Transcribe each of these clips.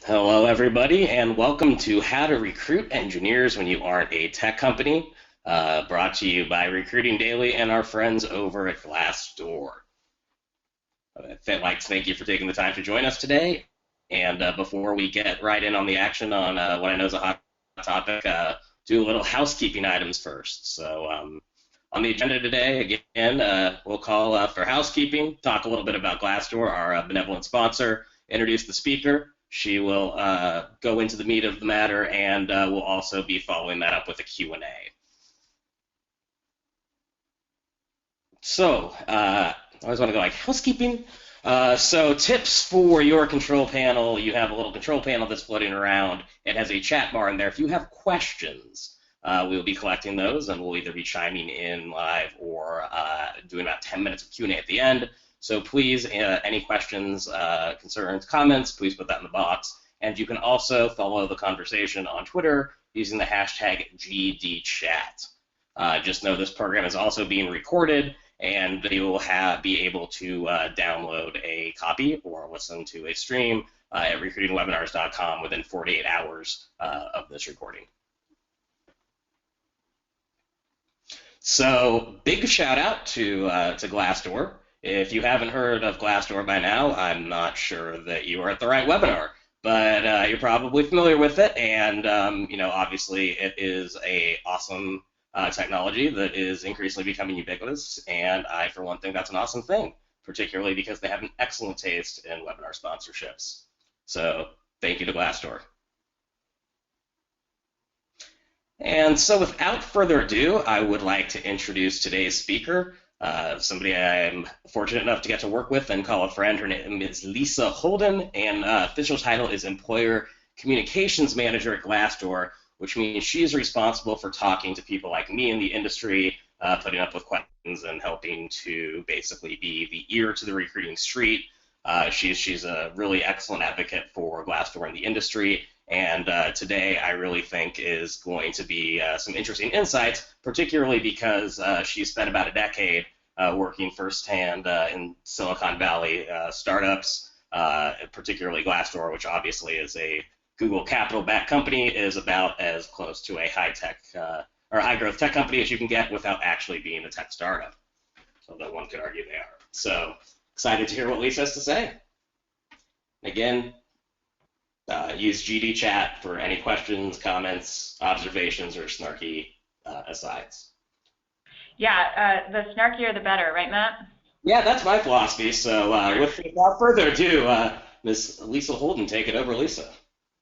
Hello, everybody, and welcome to How to Recruit Engineers When You Aren't a Tech Company, brought to you by Recruiting Daily and our friends over at Glassdoor. I'd like to thank you for taking the time to join us today. And before we get right in on the action on what I know is a hot topic, do a little housekeeping items first. So on the agenda today, again, we'll call for housekeeping, talk a little bit about Glassdoor, our benevolent sponsor, introduce the speaker. She will go into the meat of the matter, and we'll also be following that up with a Q&A. So I always want to go like housekeeping. So tips for your control panel. You have a little control panel that's floating around. It has a chat bar in there. If you have questions, we will be collecting those, and we'll either be chiming in live or doing about 10 minutes of Q&A at the end. So please, any questions, concerns, comments, please put that in the box. And you can also follow the conversation on Twitter using the hashtag GDChat. Just know this program is also being recorded, and you will be able to download a copy or listen to a stream at recruitingwebinars.com within 48 hours of this recording. So big shout out to Glassdoor. If you haven't heard of Glassdoor by now, I'm not sure that you are at the right webinar, but you're probably familiar with it, and obviously it is a awesome technology that is increasingly becoming ubiquitous, and I, for one, think that's an awesome thing, particularly because they have an excellent taste in webinar sponsorships. So thank you to Glassdoor. And so without further ado, I would like to introduce today's speaker, somebody I'm fortunate enough to get to work with and call a friend. Her name is Lisa Holden, and official title is Employer Communications Manager at Glassdoor, which means she's responsible for talking to people like me in the industry, putting up with questions and helping to basically be the ear to the recruiting street. She's a really excellent advocate for Glassdoor in the industry, and today I really think is going to be some interesting insights, particularly because she spent about a decade working firsthand in Silicon Valley startups, particularly Glassdoor, which obviously is a Google capital-backed company, is about as close to a high-tech or high-growth tech company as you can get without actually being a tech startup, although one could argue they are. So excited to hear what Lisa has to say. Again, use GD chat for any questions, comments, observations, or snarky asides. Yeah, the snarkier the better, right, Matt? Yeah, that's my philosophy. So without further ado, Ms. Lisa Holden, take it over, Lisa.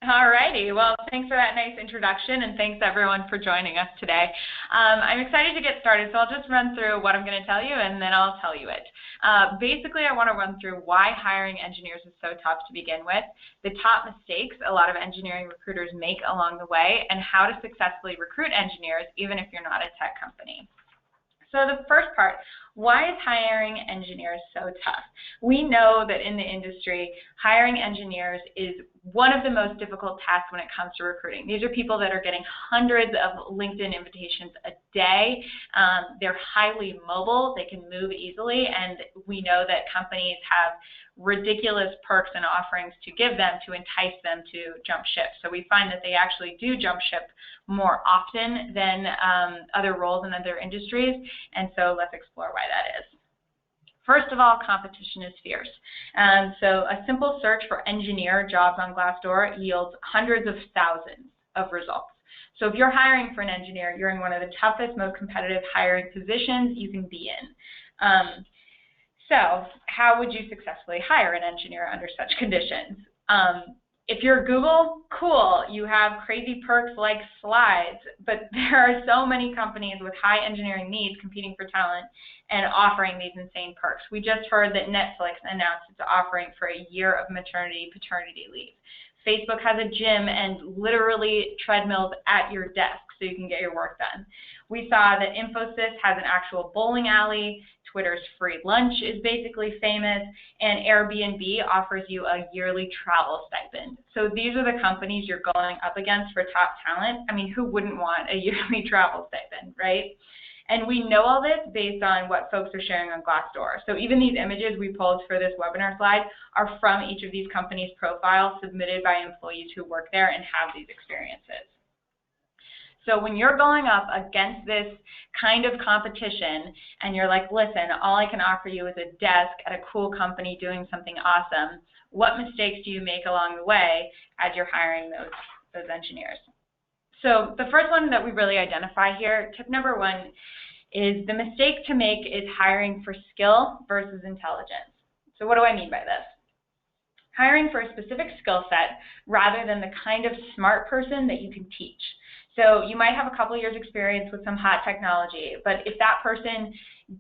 Alrighty, well, thanks for that nice introduction, and thanks everyone for joining us today. I'm excited to get started, so I'll just run through what I'm going to tell you, and then I'll tell you it. Basically, I want to run through why hiring engineers is so tough to begin with, the top mistakes a lot of engineering recruiters make along the way, and how to successfully recruit engineers even if you're not a tech company. So the first part, why is hiring engineers so tough? We know that in the industry, hiring engineers is one of the most difficult tasks when it comes to recruiting. These are people that are getting hundreds of LinkedIn invitations a day. They're highly mobile, they can move easily, and we know that companies have ridiculous perks and offerings to give them to entice them to jump ship. So we find that they actually do jump ship more often than other roles in other industries, and so let's explore why that is. First of all, competition is fierce. So a simple search for engineer jobs on Glassdoor yields hundreds of thousands of results. So if you're hiring for an engineer, you're in one of the toughest, most competitive hiring positions you can be in. So how would you successfully hire an engineer under such conditions? If you're Google, cool, you have crazy perks like slides, but there are so many companies with high engineering needs competing for talent and offering these insane perks. We just heard that Netflix announced its offering for a year of maternity, paternity leave. Facebook has a gym and literally treadmills at your desk so you can get your work done. We saw that Infosys has an actual bowling alley, Twitter's free lunch is basically famous, and Airbnb offers you a yearly travel stipend. So these are the companies you're going up against for top talent. I mean, who wouldn't want a yearly travel stipend, right? And we know all this based on what folks are sharing on Glassdoor. So even these images we pulled for this webinar slide are from each of these companies' profiles submitted by employees who work there and have these experiences. So when you're going up against this kind of competition and you're like, listen, all I can offer you is a desk at a cool company doing something awesome, what mistakes do you make along the way as you're hiring those engineers? So the first one that we really identify here, tip number one, is the mistake to make is hiring for skill versus intelligence. So what do I mean by this? Hiring for a specific skill set rather than the kind of smart person that you can teach. So you might have a couple years experience with some hot technology, but if that person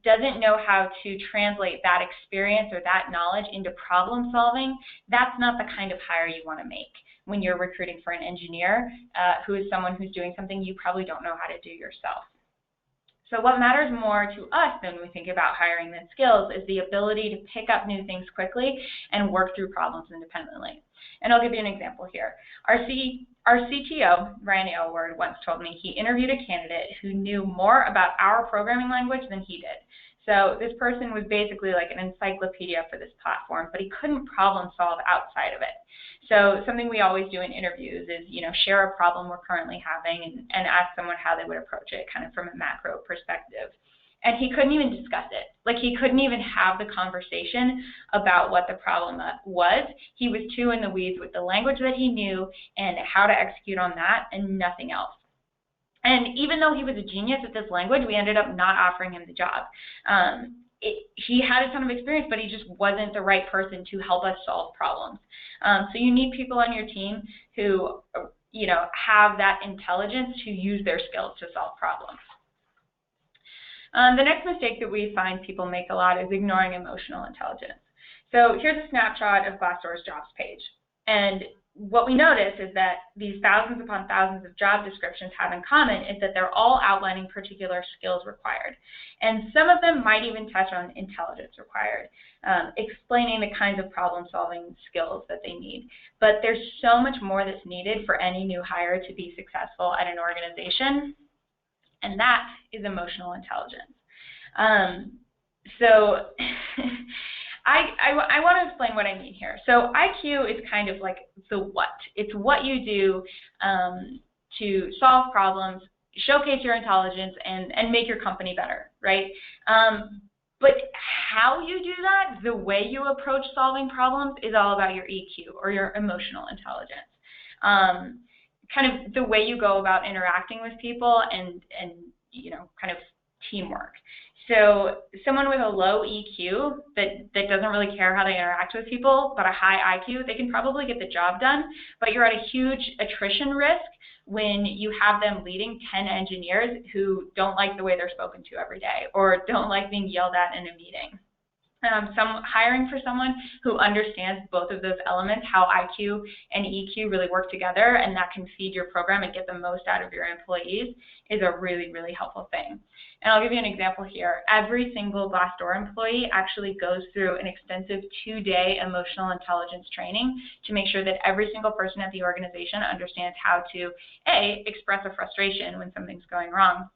doesn't know how to translate that experience or that knowledge into problem solving, that's not the kind of hire you want to make when you're recruiting for an engineer who is someone who's doing something you probably don't know how to do yourself. So what matters more to us than we think about hiring than skills is the ability to pick up new things quickly and work through problems independently. And I'll give you an example here. Our CTO, Ryan Aylward, once told me he interviewed a candidate who knew more about our programming language than he did. So this person was basically like an encyclopedia for this platform, but he couldn't problem solve outside of it. So something we always do in interviews is, share a problem we're currently having and ask someone how they would approach it, kind of from a macro perspective. And he couldn't even discuss it. Like, he couldn't even have the conversation about what the problem was. He was too in the weeds with the language that he knew and how to execute on that and nothing else. And even though he was a genius at this language, we ended up not offering him the job. He had a ton of experience, but he just wasn't the right person to help us solve problems. So you need people on your team who, have that intelligence to use their skills to solve problems. The next mistake that we find people make a lot is ignoring emotional intelligence. So here's a snapshot of Glassdoor's jobs page. And what we notice is that these thousands upon thousands of job descriptions have in common is that they're all outlining particular skills required. And some of them might even touch on intelligence required, explaining the kinds of problem-solving skills that they need. But there's so much more that's needed for any new hire to be successful at an organization, and that is emotional intelligence. I want to explain what I mean here. So IQ is kind of like the what. It's what you do to solve problems, showcase your intelligence, and make your company better, right? But how you do that, the way you approach solving problems, is all about your EQ, or your emotional intelligence. Kind of the way you go about interacting with people and kind of teamwork. So someone with a low EQ that doesn't really care how they interact with people, but a high IQ, they can probably get the job done, but you're at a huge attrition risk when you have them leading 10 engineers who don't like the way they're spoken to every day or don't like being yelled at in a meeting. Hiring for someone who understands both of those elements, how IQ and EQ really work together, and that can feed your program and get the most out of your employees, is a really, really helpful thing. And I'll give you an example here. Every single Glassdoor employee actually goes through an extensive 2-day emotional intelligence training to make sure that every single person at the organization understands how to, A, express a frustration when something's going wrong,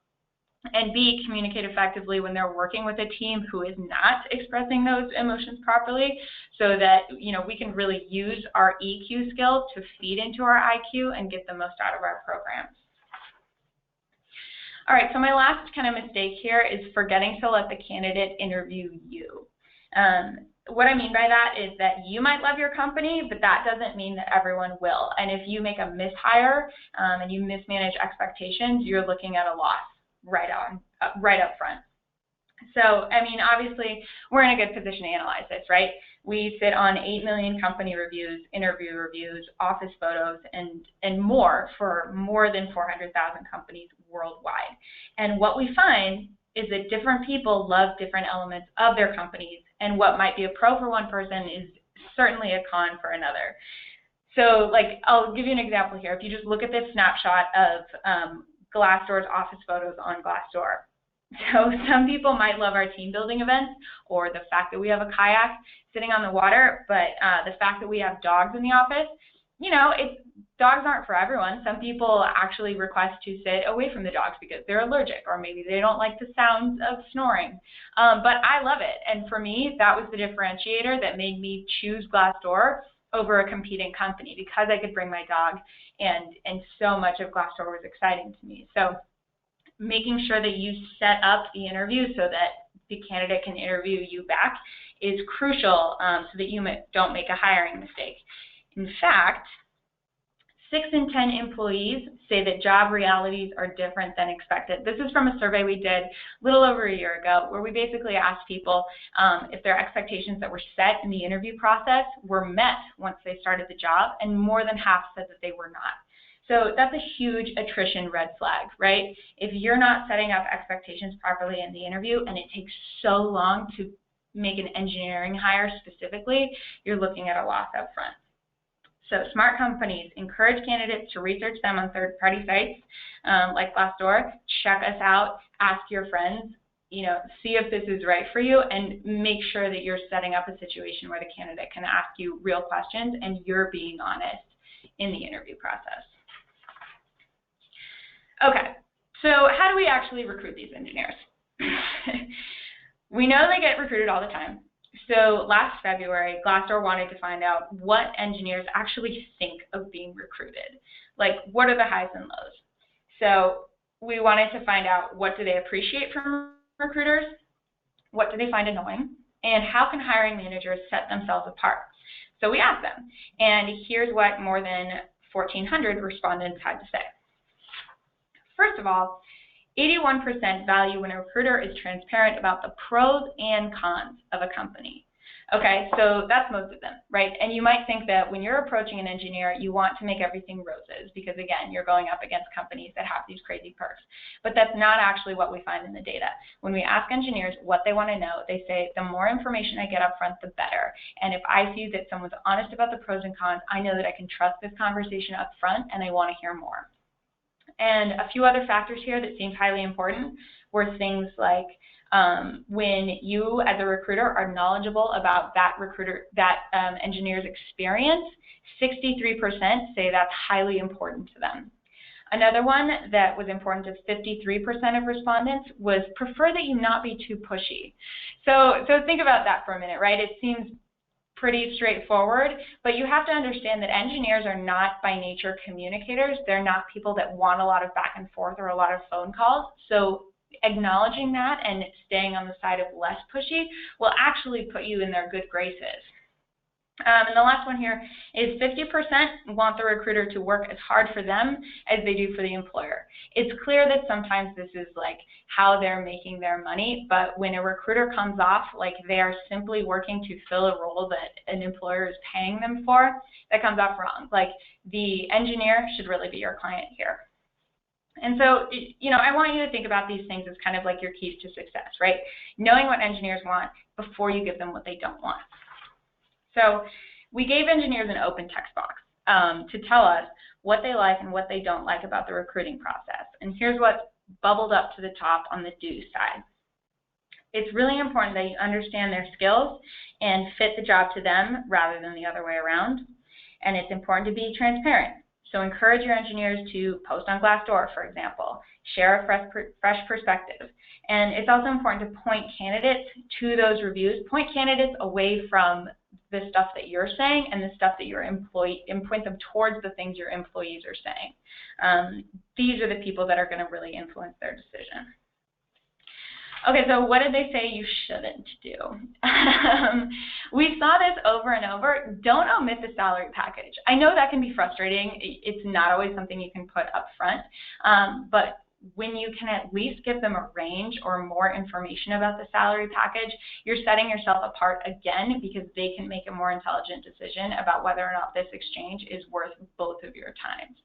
and B, communicate effectively when they're working with a team who is not expressing those emotions properly, so that we can really use our EQ skills to feed into our IQ and get the most out of our programs. All right, so my last kind of mistake here is forgetting to let the candidate interview you. What I mean by that is that you might love your company, but that doesn't mean that everyone will. And if you make a mishire and you mismanage expectations, you're looking at a loss right up front. So, I mean, obviously, we're in a good position to analyze this, right? We sit on 8 million company reviews, interview reviews, office photos, and more for more than 400,000 companies worldwide. And what we find is that different people love different elements of their companies, and what might be a pro for one person is certainly a con for another. So, like, I'll give you an example here. If you just look at this snapshot of Glassdoor's office photos on Glassdoor. So some people might love our team building events or the fact that we have a kayak sitting on the water, but the fact that we have dogs in the office dogs aren't for everyone. Some people actually request to sit away from the dogs because they're allergic, or maybe they don't like the sounds of snoring. But I love it. And for me, that was the differentiator that made me choose Glassdoor over a competing company, because I could bring my dog, and so much of Glassdoor was exciting to me. So making sure that you set up the interview so that the candidate can interview you back is crucial, so that you don't make a hiring mistake. In fact, 6 in 10 employees say that job realities are different than expected. This is from a survey we did a little over a year ago, where we basically asked people if their expectations that were set in the interview process were met once they started the job, and more than half said that they were not. So that's a huge attrition red flag, right? If you're not setting up expectations properly in the interview, and it takes so long to make an engineering hire specifically, you're looking at a loss up front. So smart companies encourage candidates to research them on third-party sites like Glassdoor. Check us out, ask your friends, see if this is right for you, and make sure that you're setting up a situation where the candidate can ask you real questions and you're being honest in the interview process. Okay, so how do we actually recruit these engineers? We know they get recruited all the time. So last February, Glassdoor wanted to find out what engineers actually think of being recruited. Like, what are the highs and lows? So we wanted to find out, what do they appreciate from recruiters? What do they find annoying? And how can hiring managers set themselves apart? So we asked them, and here's what more than 1,400 respondents had to say. First of all, 81% value when a recruiter is transparent about the pros and cons of a company. Okay, so that's most of them, right? And you might think that when you're approaching an engineer, you want to make everything roses because, again, you're going up against companies that have these crazy perks. But that's not actually what we find in the data. When we ask engineers what they want to know, they say, the more information I get up front, the better. And if I see that someone's honest about the pros and cons, I know that I can trust this conversation up front, and I want to hear more. And a few other factors here that seemed highly important were things like when you as a recruiter are knowledgeable about that engineer's experience, 63% say that's highly important to them. Another one that was important to 53% of respondents was prefer that you not be too pushy. So think about that for a minute, right? It seems pretty straightforward, but you have to understand that engineers are not by nature communicators. They're not people that want a lot of back and forth or a lot of phone calls. So acknowledging that and staying on the side of less pushy will actually put you in their good graces. And the last one here is 50% want the recruiter to work as hard for them as they do for the employer. It's clear that sometimes this is like how they're making their money, but when a recruiter comes off like they are simply working to fill a role that an employer is paying them for, that comes off wrong. Like, the engineer should really be your client here. And so, I want you to think about these things as kind of like your keys to success, right? Knowing what engineers want before you give them what they don't want. So we gave engineers an open text box to tell us what they like and what they don't like about the recruiting process. And here's what bubbled up to the top on the do side. It's really important that you understand their skills and fit the job to them rather than the other way around. And it's important to be transparent. So encourage your engineers to post on Glassdoor, for example, share a fresh perspective. And it's also important to point candidates to those reviews, point candidates away from the stuff that you're saying and the stuff that your employee, and point them towards the things your employees are saying. These are the people that are going to really influence their decision. Okay, so what did they say you shouldn't do? We saw this over and over. Don't omit the salary package. I know that can be frustrating. It's not always something you can put up front, but when you can at least give them a range or more information about the salary package, you're setting yourself apart again because they can make a more intelligent decision about whether or not this exchange is worth both of your times.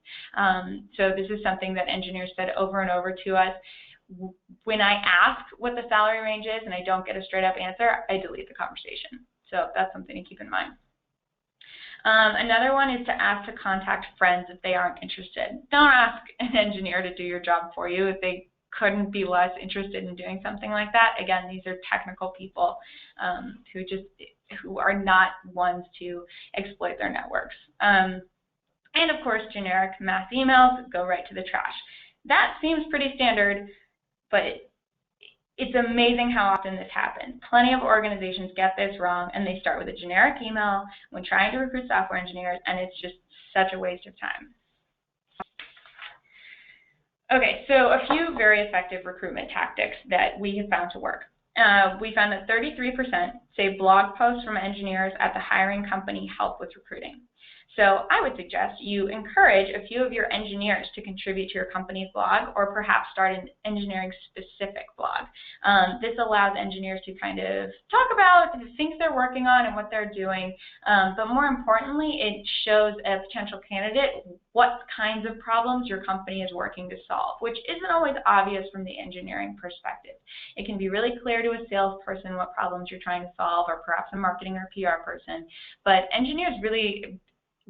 So this is something that engineers said over and over to us. When I ask what the salary range is and I don't get a straight up answer, I delete the conversation. So that's something to keep in mind. Another one is to ask to contact friends if they aren't interested. Don't ask an engineer to do your job for you if they couldn't be less interested in doing something like that. Again, these are technical people who are not ones to exploit their networks. And of course, generic mass emails go right to the trash. That seems pretty standard, but it's amazing how often this happens. Plenty of organizations get this wrong, and they start with a generic email when trying to recruit software engineers, and it's just such a waste of time. Okay, so a few very effective recruitment tactics that we have found to work. We found that 33% say blog posts from engineers at the hiring company help with recruiting. So I would suggest you encourage a few of your engineers to contribute to your company's blog, or perhaps start an engineering-specific blog. This allows engineers to kind of talk about the things they're working on and what they're doing, but more importantly, it shows a potential candidate what kinds of problems your company is working to solve, which isn't always obvious from the engineering perspective. It can be really clear to a salesperson what problems you're trying to solve, or perhaps a marketing or PR person, but engineers really,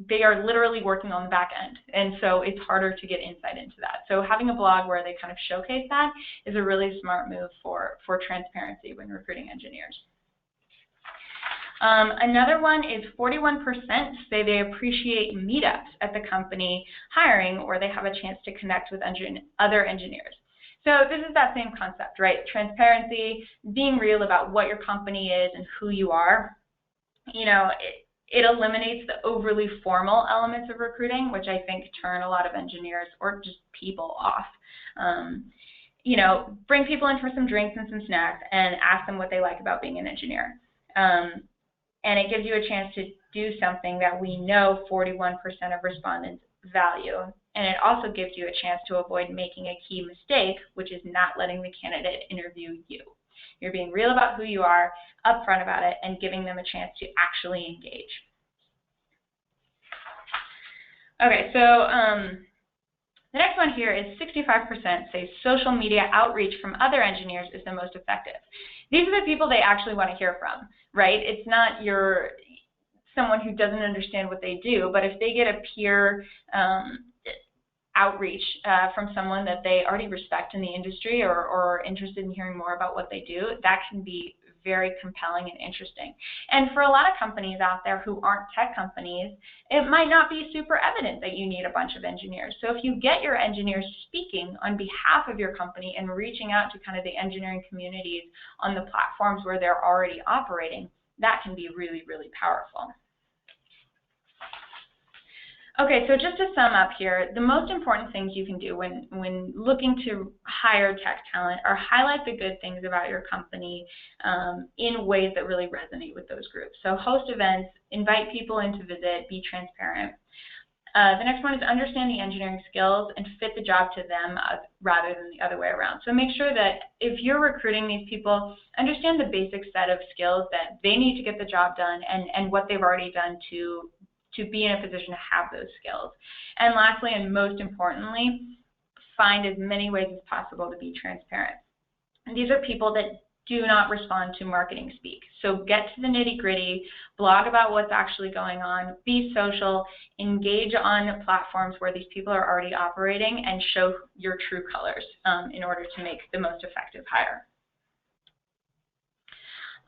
they are literally working on the back end, and so it's harder to get insight into that. So having a blog where they kind of showcase that is a really smart move for transparency when recruiting engineers. Another one is 41% say they appreciate meetups at the company hiring, where they have a chance to connect with other engineers. So this is that same concept, right? Transparency, being real about what your company is and who you are. You know, it eliminates the overly formal elements of recruiting, which I think turn a lot of engineers or just people off. You know, bring people in for some drinks and some snacks and ask them what they like about being an engineer. And it gives you a chance to do something that we know 41% of respondents value. And it also gives you a chance to avoid making a key mistake, which is not letting the candidate interview you. You're being real about who you are, upfront about it, and giving them a chance to actually engage. Okay, so the next one here is 65% say social media outreach from other engineers is the most effective. These are the people they actually want to hear from, right? It's not someone who doesn't understand what they do, but if they get a peer outreach from someone that they already respect in the industry, or are interested in hearing more about what they do, that can be very compelling and interesting. And for a lot of companies out there who aren't tech companies, it might not be super evident that you need a bunch of engineers. So if you get your engineers speaking on behalf of your company and reaching out to kind of the engineering communities on the platforms where they're already operating, that can be really, really powerful. Okay, so just to sum up here, the most important things you can do when looking to hire tech talent are highlight the good things about your company in ways that really resonate with those groups. So host events, invite people in to visit, be transparent. The next one is understand the engineering skills and fit the job to them rather than the other way around. So make sure that if you're recruiting these people, understand the basic set of skills that they need to get the job done, and what they've already done to be in a position to have those skills. And lastly, and most importantly, find as many ways as possible to be transparent. And these are people that do not respond to marketing speak. So get to the nitty-gritty, blog about what's actually going on, be social, engage on platforms where these people are already operating, and show your true colors in order to make the most effective hire.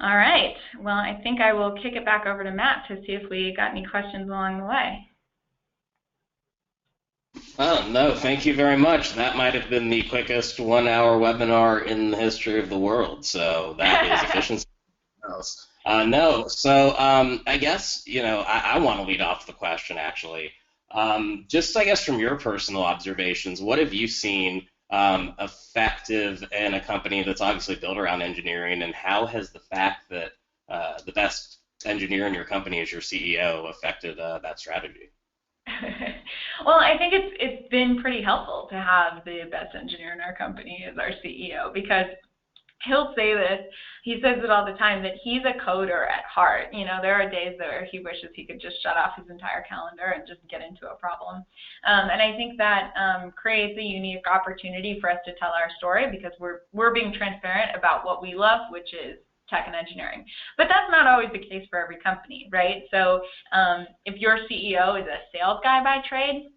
All right, well, I think I will kick it back over to Matt to see if we got any questions along the way. Oh, no, thank you very much. That might have been the quickest 1-hour webinar in the history of the world, so that is efficiency. No, so I guess, I want to lead off the question, actually. Just, I guess, from your personal observations, what have you seen effective in a company that's obviously built around engineering, and how has the fact that the best engineer in your company is your CEO affected that strategy? Well, I think it's been pretty helpful to have the best engineer in our company as our CEO, because he'll say this, he says it all the time, that he's a coder at heart. There are days where he wishes he could just shut off his entire calendar and just get into a problem. And I think that creates a unique opportunity for us to tell our story, because we're being transparent about what we love, which is tech and engineering. But that's not always the case for every company, right? So if your CEO is a sales guy by trade,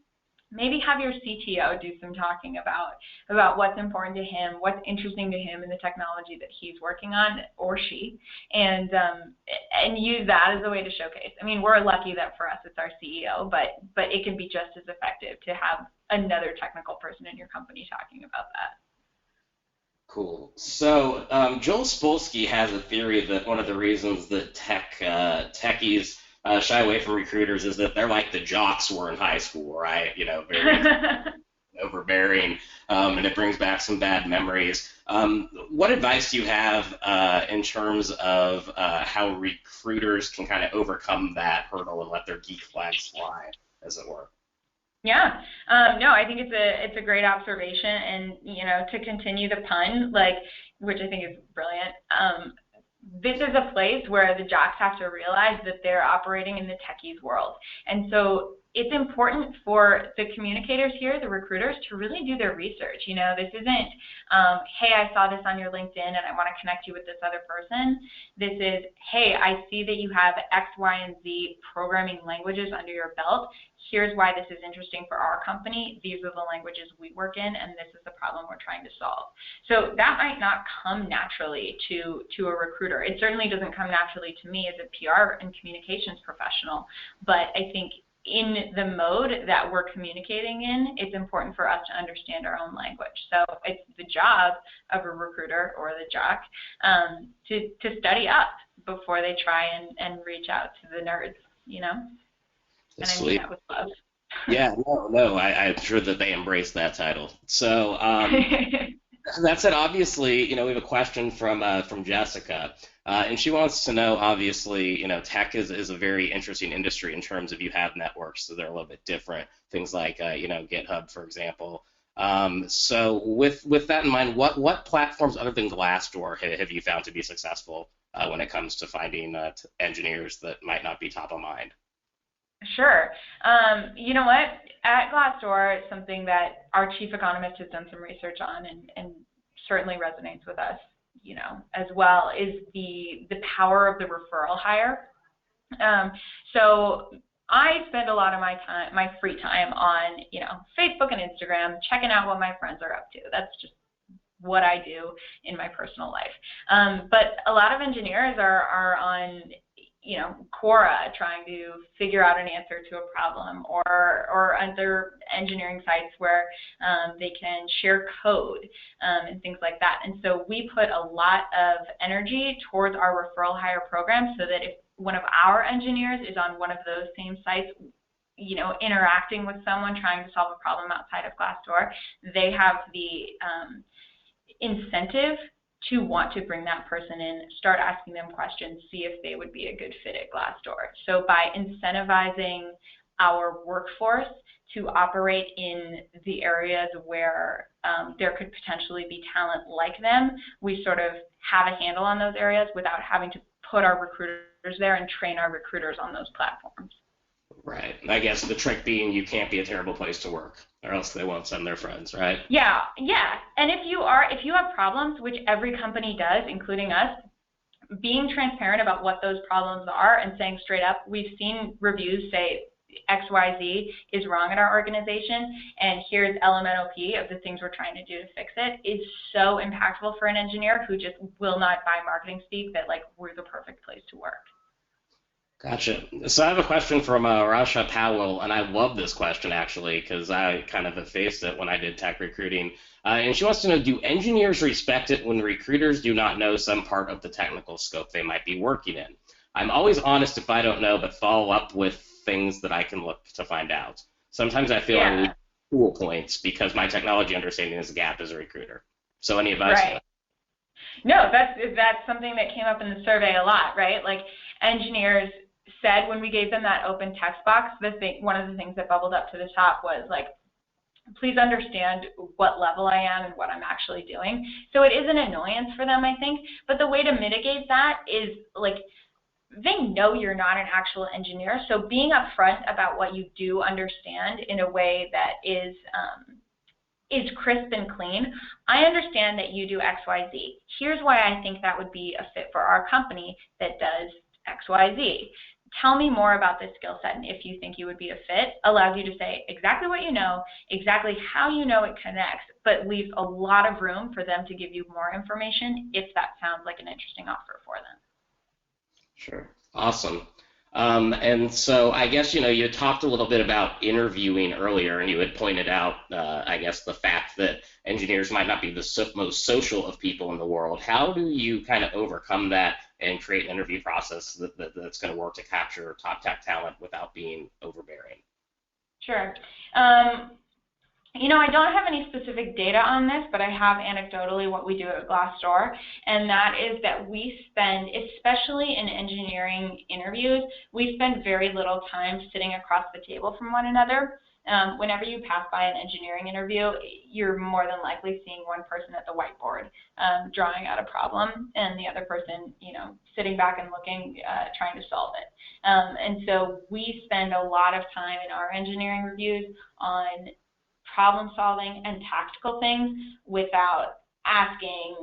maybe have your CTO do some talking about what's important to him, what's interesting to him in the technology that he's working on, or she, and use that as a way to showcase. I mean, we're lucky that for us it's our CEO, but it can be just as effective to have another technical person in your company talking about that. Cool. So Joel Spolsky has a theory that one of the reasons that techies shy away from recruiters is that they're like the jocks were in high school, right? Very overbearing, and it brings back some bad memories. What advice do you have in terms of how recruiters can kind of overcome that hurdle and let their geek flags fly, as it were? Yeah, no, I think it's a great observation, and to continue the pun, which I think is brilliant. This is a place where the jocks have to realize that they're operating in the techies world, and so it's important for the communicators here, the recruiters, to really do their research. This isn't, hey, I saw this on your LinkedIn and I want to connect you with this other person. This is, hey, I see that you have X, Y, and Z programming languages under your belt. Here's why this is interesting for our company. These are the languages we work in, and this is the problem we're trying to solve. So that might not come naturally to a recruiter. It certainly doesn't come naturally to me as a PR and communications professional, but I think in the mode that we're communicating in, it's important for us to understand our own language. So it's the job of a recruiter or the jock to study up before they try and reach out to the nerds, And I mean that with love. Yeah, no, I'm sure that they embrace that title. So that said, obviously, we have a question from Jessica, and she wants to know, obviously, tech is a very interesting industry in terms of you have networks, so they're a little bit different. Things like, GitHub, for example. So with that in mind, what platforms other than Glassdoor have you found to be successful when it comes to finding engineers that might not be top of mind? Sure. You know what? At Glassdoor, it's something that our chief economist has done some research on and certainly resonates with us, as well, is the power of the referral hire. So I spend a lot of my free time on, Facebook and Instagram, checking out what my friends are up to. That's just what I do in my personal life. But a lot of engineers are on Quora, trying to figure out an answer to a problem, or other engineering sites where they can share code and things like that. And so we put a lot of energy towards our referral hire program, so that if one of our engineers is on one of those same sites, interacting with someone trying to solve a problem outside of Glassdoor, they have the incentive to want to bring that person in, start asking them questions, see if they would be a good fit at Glassdoor. So by incentivizing our workforce to operate in the areas where there could potentially be talent like them, we sort of have a handle on those areas without having to put our recruiters there and train our recruiters on those platforms. Right. I guess the trick being you can't be a terrible place to work, or else they won't send their friends, right? Yeah. And if you have problems, which every company does, including us, being transparent about what those problems are and saying straight up, we've seen reviews say XYZ is wrong in our organization, and here's LMNOP of the things we're trying to do to fix it, is so impactful for an engineer who just will not buy marketing speak that we're the perfect place to work. Gotcha. So I have a question from Rasha Powell, and I love this question, actually, because I kind of have faced it when I did tech recruiting. And she wants to know, do engineers respect it when recruiters do not know some part of the technical scope they might be working in? I'm always honest if I don't know, but follow up with things that I can look to find out. Sometimes I feel I need cool points because my technology understanding is a gap as a recruiter. So any advice? Right. No, that's something that came up in the survey a lot, right? Engineers said when we gave them that open text box, one of the things that bubbled up to the top was please understand what level I am and what I'm actually doing. So it is an annoyance for them, I think, but the way to mitigate that is they know you're not an actual engineer, so being upfront about what you do understand in a way that is crisp and clean. I understand that you do XYZ. Here's why I think that would be a fit for our company that does XYZ. tell me more about this skill set and if you think you would be a fit, allows you to say exactly what you know, exactly how you know it connects, but leaves a lot of room for them to give you more information if that sounds like an interesting offer for them. Sure. Awesome. And so I guess, you talked a little bit about interviewing earlier, and you had pointed out, I guess, the fact that engineers might not be the most social of people in the world. How do you kind of overcome that and create an interview process that's going to work to capture top tech talent without being overbearing? Sure. I don't have any specific data on this, but I have anecdotally what we do at Glassdoor, and that is that we spend, especially in engineering interviews, we spend very little time sitting across the table from one another. Whenever you pass by an engineering interview, you're more than likely seeing one person at the whiteboard drawing out a problem, and the other person, sitting back and looking, trying to solve it. And so we spend a lot of time in our engineering reviews on problem solving and tactical things without asking,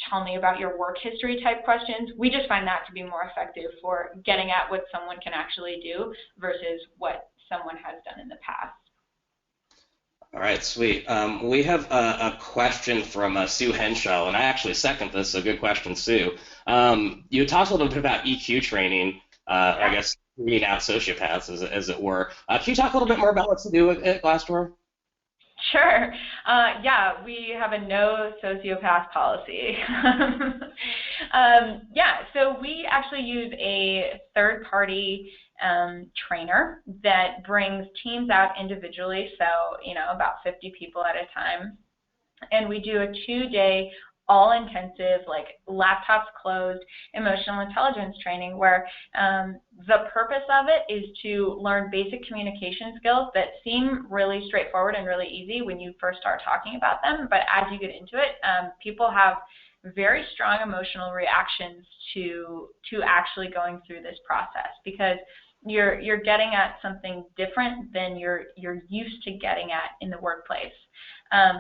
tell me about your work history type questions. We just find that to be more effective for getting at what someone can actually do versus what someone has done in the past. All right, sweet. We have a question from Sue Henshaw, and I actually second this, so good question, Sue. You talked a little bit about EQ training, I guess weeding out sociopaths, as it were. Can you talk a little bit more about what to do at Glassdoor? Sure. Yeah, we have a no sociopath policy. So we actually use a third-party trainer that brings teams out individually, so about 50 people at a time, and we do a 2-day all-intensive, like laptops closed, emotional intelligence training where the purpose of it is to learn basic communication skills that seem really straightforward and really easy when you first start talking about them, but as you get into it, people have very strong emotional reactions to actually going through this process because you're getting at something different than you're used to getting at in the workplace.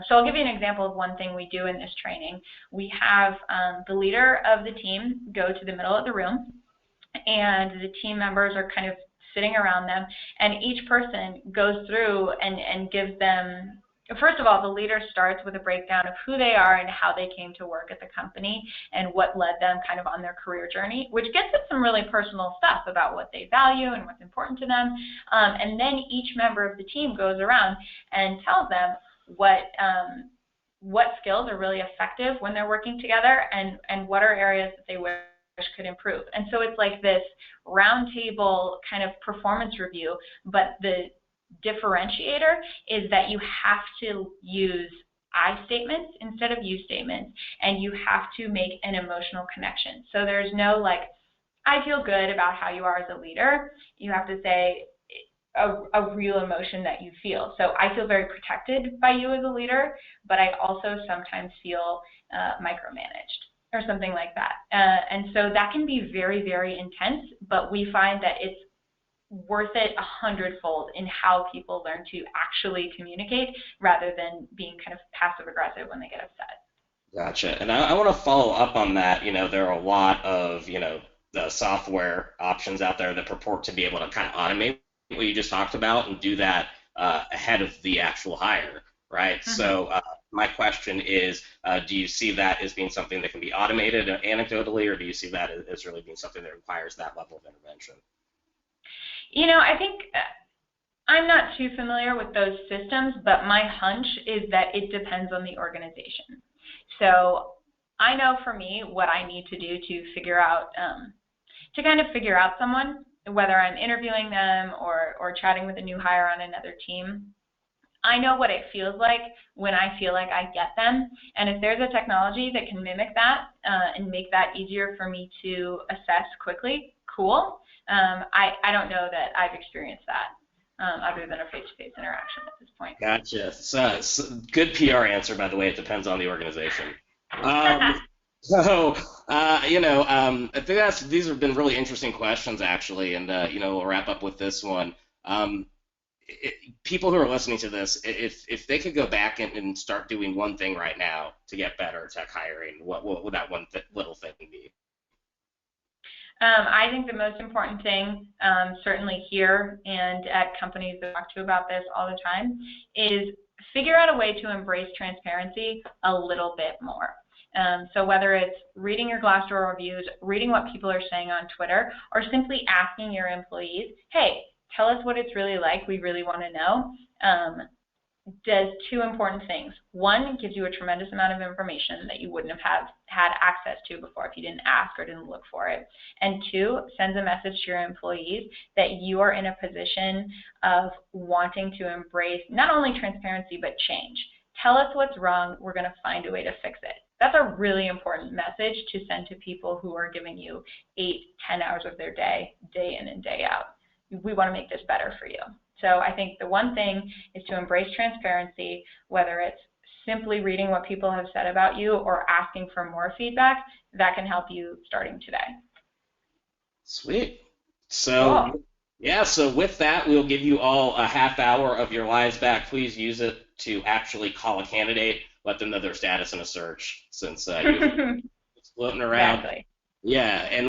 So I'll give you an example of one thing we do in this training. We have the leader of the team go to the middle of the room, and the team members are kind of sitting around them, and each person goes through and gives them, first of all, the leader starts with a breakdown of who they are and how they came to work at the company and what led them kind of on their career journey, which gets at some really personal stuff about what they value and what's important to them. And then each member of the team goes around and tells them what skills are really effective when they're working together and what are areas that they wish could improve. And so it's like this roundtable kind of performance review, but the differentiator is that you have to use I statements instead of you statements, and you have to make an emotional connection. So there's no like, I feel good about how you are as a leader. You have to say a real emotion that you feel. So I feel very protected by you as a leader, but I also sometimes feel micromanaged or something like that. And so that can be very, very intense, but we find that it's worth it 100-fold in how people learn to actually communicate rather than being kind of passive aggressive when they get upset. Gotcha. And I want to follow up on that. There are a lot of, the software options out there that purport to be able to kind of automate what you just talked about and do that ahead of the actual hire, right? Mm-hmm. So my question is, do you see that as being something that can be automated anecdotally, or do you see that as really being something that requires that level of intervention? I think I'm not too familiar with those systems, but my hunch is that it depends on the organization. So I know for me what I need to do to figure out, someone, whether I'm interviewing them or chatting with a new hire on another team. I know what it feels like when I feel like I get them. And if there's a technology that can mimic that and make that easier for me to assess quickly, cool. I don't know that I've experienced that other than a face-to-face interaction at this point. Gotcha. So good PR answer, by the way. It depends on the organization. I think these have been really interesting questions, actually, and we'll wrap up with this one. People who are listening to this, if they could go back and start doing one thing right now to get better tech hiring, what would that little thing be? I think the most important thing, certainly here and at companies that I talk to about this all the time, is figure out a way to embrace transparency a little bit more. So whether it's reading your Glassdoor reviews, reading what people are saying on Twitter, or simply asking your employees, hey, tell us what it's really like, we really want to know, does two important things. One, it gives you a tremendous amount of information that you wouldn't have had access to before if you didn't ask or didn't look for it. And two, sends a message to your employees that you are in a position of wanting to embrace not only transparency but change. Tell us what's wrong, we're going to find a way to fix it. That's a really important message to send to people who are giving you 8, 10 hours of their day, day in and day out. We want to make this better for you. So I think the one thing is to embrace transparency, whether it's simply reading what people have said about you or asking for more feedback. That can help you starting today. Sweet. So, Cool. yeah, so with that, we'll give you all a half hour of your lives back. Please use it to actually call a candidate, let them know their status in a search, since you're floating around. Exactly. Yeah, and